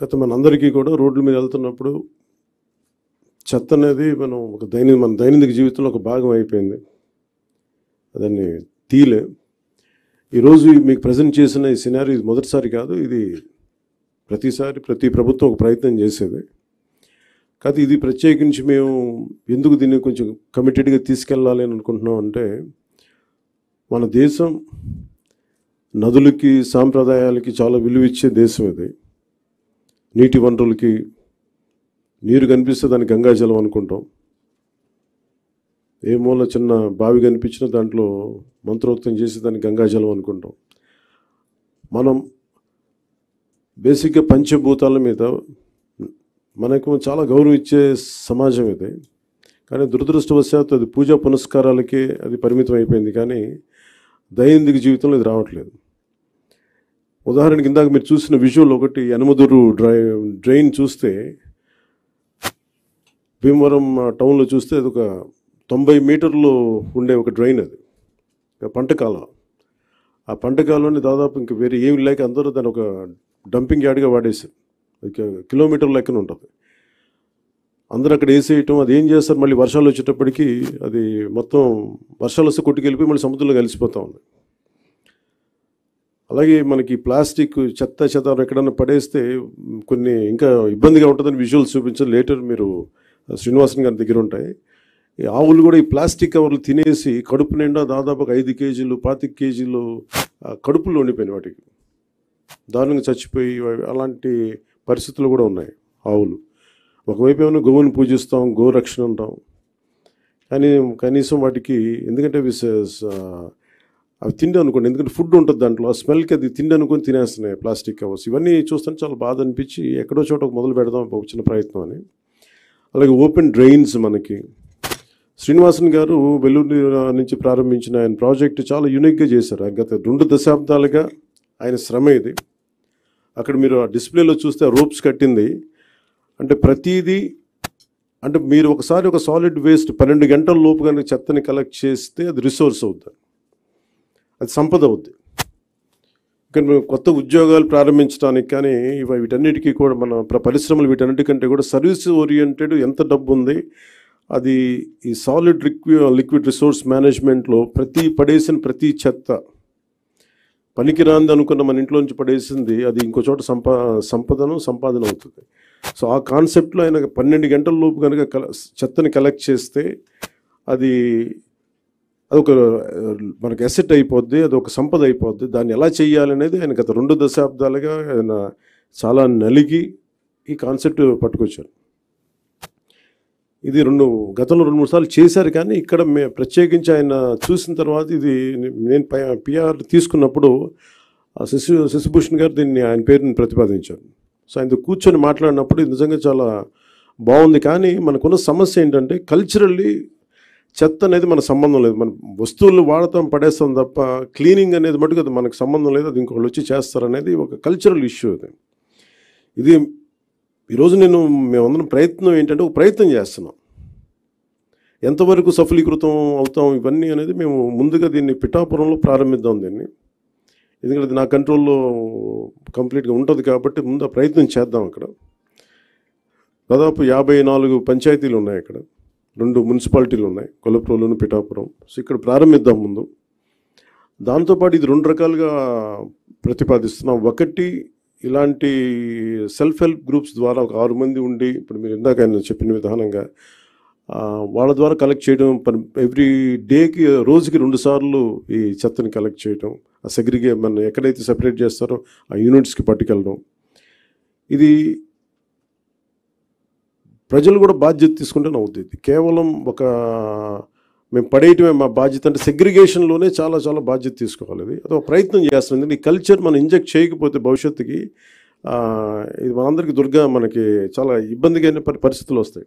గత మనందరికీ కూడా రోడ్ల మీద వెళ్తున్నప్పుడు చెత్త అనేది మన దైనందిక జీవితంలో ఒక భాగం అయిపోయింది. దాన్ని తీలే. ఈరోజు మీకు ప్రజెంట్ చేసిన ఈ సినారీ మొదటిసారి కాదు, ఇది ప్రతిసారి ప్రతి ప్రభుత్వం ఒక ప్రయత్నం చేసేది. కాదు ఇది ప్రత్యేకించి మేము ఎందుకు దీన్ని కొంచెం కమిటెడ్గా తీసుకెళ్ళాలి అని అనుకుంటున్నాం అంటే, మన దేశం నదులకి సాంప్రదాయాలకి చాలా విలువ ఇచ్చే దేశం ఇది. నీటి వనరులకి నీరు కనిపిస్తే దాన్ని గంగాజలం అనుకుంటాం. ఏ మూల చిన్న బావి కనిపించినా దాంట్లో మంత్రోక్తం చేసి దాన్ని గంగాజలం అనుకుంటాం. మనం బేసిక్గా పంచభూతాల మీద మనకు చాలా గౌరవం ఇచ్చే సమాజం ఇది. కానీ దురదృష్టవశాత్తు అది పూజా పునస్కారాలకే అది పరిమితం అయిపోయింది, కానీ దైనందిక జీవితంలో ఇది రావట్లేదు. ఉదాహరణకి ఇందాక మీరు చూసిన విజువల్ ఒకటి, యనమదురు డ్రైన్ చూస్తే, భీమవరం టౌన్లో చూస్తే అది ఒక 90 మీటర్లు ఉండే ఒక డ్రైన్. అది పంటకాలం. ఆ పంటకాలంలో దాదాపు ఇంక వేరే ఏమి లేక అందరూ దాన్ని ఒక డంపింగ్ యార్డ్గా వాడేశారు. అది కిలోమీటర్ లెక్కన ఉంటుంది. అందరూ అక్కడ వేసేయటం, అది ఏం చేస్తారు, మళ్ళీ వర్షాలు వచ్చేటప్పటికి అది మొత్తం వర్షాలు వస్తే కొట్టుకెళ్ళిపోయి మళ్ళీ సముద్రంలో కలిసిపోతూ ఉంది. అలాగే మనకి ప్లాస్టిక్ చెత్త ఎక్కడన్నా పడేస్తే కొన్ని ఇంకా ఇబ్బందిగా ఉంటుందని విజువల్స్ చూపించారు. లేటర్ మీరు శ్రీనివాసన్ గారి దగ్గర ఉంటాయి. ఈ ఆవులు కూడా ఈ ప్లాస్టిక్ కవర్లు తినేసి కడుపు నిండా దాదాపు 5 కేజీలు 25 కేజీలు కడుపులో ఉండిపోయినాయి. వాటికి దారుణంగా చచ్చిపోయి అలాంటి పరిస్థితులు కూడా ఉన్నాయి ఆవులు. ఒకవైపు ఏమైనా గోవుని పూజిస్తాం, గోరక్షణ అంటాం, కానీ కనీసం వాటికి ఎందుకంటే అవి తిండి అనుకోండి, ఎందుకంటే ఫుడ్ ఉంటుంది దాంట్లో, ఆ స్మెల్కి అది తిండి అనుకొని తినేస్తున్నాయి ప్లాస్టిక్ కవర్స్. ఇవన్నీ చూస్తుంటే చాలా బాధ అనిపించి ఎక్కడో చోట మొదలు పెడదాం ఒక చిన్న ప్రయత్నం అని. అలాగే ఓపెన్ డ్రైన్స్ మనకి శ్రీనివాసన్ గారు వెల్లూరు నుంచి ప్రారంభించిన ఆయన ప్రాజెక్ట్ చాలా యూనిక్గా చేశారు. గత 2 దశాబ్దాలుగా ఆయన శ్రమ ఇది. అక్కడ మీరు ఆ డిస్ప్లేలో చూస్తే రోప్స్ కట్టింది అంటే ప్రతిదీ, అంటే మీరు ఒకసారి ఒక సాలిడ్ వేస్ట్ 12 గంటల లోపు కనుక చెత్తని కలెక్ట్ చేస్తే అది రిసోర్స్ అవుతుంది, అది సంపద అవుద్ది. కానీ మేము కొత్త ఉద్యోగాలు ప్రారంభించడానికి కానీ వీటన్నిటికీ కూడా మన పరిశ్రమలు వీటన్నిటికంటే కూడా సర్వీస్ ఓరియంటెడ్ ఎంత డబ్బు ఉంది, అది ఈ సాలిడ్ లిక్విడ్ రిసోర్స్ మేనేజ్మెంట్లో పడేసిన ప్రతి చెత్త పనికిరాంది అనుకున్న మన ఇంట్లో నుంచి పడేసింది అది ఇంకో చోట సంపాదన అవుతుంది. సో ఆ కాన్సెప్ట్లో ఆయన 12 గంటల లోపు కనుక చెత్తని కలెక్ట్ చేస్తే అది ఒక మనకు అసెట్ అయిపోద్ది, అది ఒక సంపద అయిపోద్ది. దాన్ని ఎలా చేయాలనేది ఆయన గత 2 దశాబ్దాలుగా ఆయన చాలా నలిగి ఈ కాన్సెప్ట్ పట్టుకొచ్చారు. ఇది గతంలో 2-3 సార్లు చేశారు, కానీ ఇక్కడ ప్రత్యేకించి ఆయన చూసిన తర్వాత ఇది నేను పిఆర్ తీసుకున్నప్పుడు శశిభూషణ్ గారు దీన్ని ఆయన పేరుని ప్రతిపాదించారు. సో ఆయనతో కూర్చొని మాట్లాడినప్పుడు ఇది నిజంగా చాలా బాగుంది. కానీ మనకున్న సమస్య ఏంటంటే కల్చరల్లీ చెత్త అనేది మన సంబంధం లేదు. మన వస్తువులు వాడతాం, పడేస్తాం తప్ప క్లీనింగ్ అనేది మటుకు అది మనకు సంబంధం లేదు, అది ఇంకొకళ్ళు వచ్చి చేస్తారనేది ఒక కల్చరల్ ఇష్యూ. ఇది ఈరోజు మేమందరం ప్రయత్నం ఏంటంటే ఒక ప్రయత్నం చేస్తున్నాం. ఎంతవరకు సఫలీకృతం అవుతాం ఇవన్నీ అనేది మేము ముందుగా దీన్ని పిఠాపురంలో ప్రారంభిద్దాం దీన్ని, ఎందుకంటే అది నా కంట్రోల్లో కంప్లీట్గా ఉంటుంది కాబట్టి ముందు ఆ ప్రయత్నం చేద్దాం. అక్కడ దాదాపు 54 పంచాయతీలు ఉన్నాయి, అక్కడ 2 మున్సిపాలిటీలు ఉన్నాయి, కొలప్రోలును పిఠాపురం. సో ఇక్కడ ప్రారంభిద్దాం ముందు. దాంతోపాటు ఇది 2 రకాలుగా ప్రతిపాదిస్తున్నాం. ఒకటి, ఇలాంటి సెల్ఫ్ హెల్ప్ గ్రూప్స్ ద్వారా ఒక 6 మంది ఉండి, ఇప్పుడు మీరు ఇందాక ఆయన చెప్పిన విధానంగా వాళ్ళ ద్వారా కలెక్ట్ చేయడం, ఎవ్రీ డేకి రోజుకి 2 సార్లు ఈ చెత్తని కలెక్ట్ చేయడం, ఆ మన ఎక్కడైతే సెపరేట్ చేస్తారో ఆ యూనిట్స్కి పట్టుకెళ్ళడం. ఇది ప్రజలు కూడా బాధ్యత తీసుకుంటేనే అవుతుంది. కేవలం మేము పడేయటమే మా బాధ్యత అంటే సెగ్రిగేషన్లోనే చాలా చాలా బాధ్యత తీసుకోవాలి. అది ఒక ప్రయత్నం చేస్తుంది. ఈ కల్చర్ మనం ఇంజెక్ట్ చేయకపోతే భవిష్యత్తుకి ఇది మనందరికీ మనకి చాలా ఇబ్బందిగా పరిస్థితులు వస్తాయి.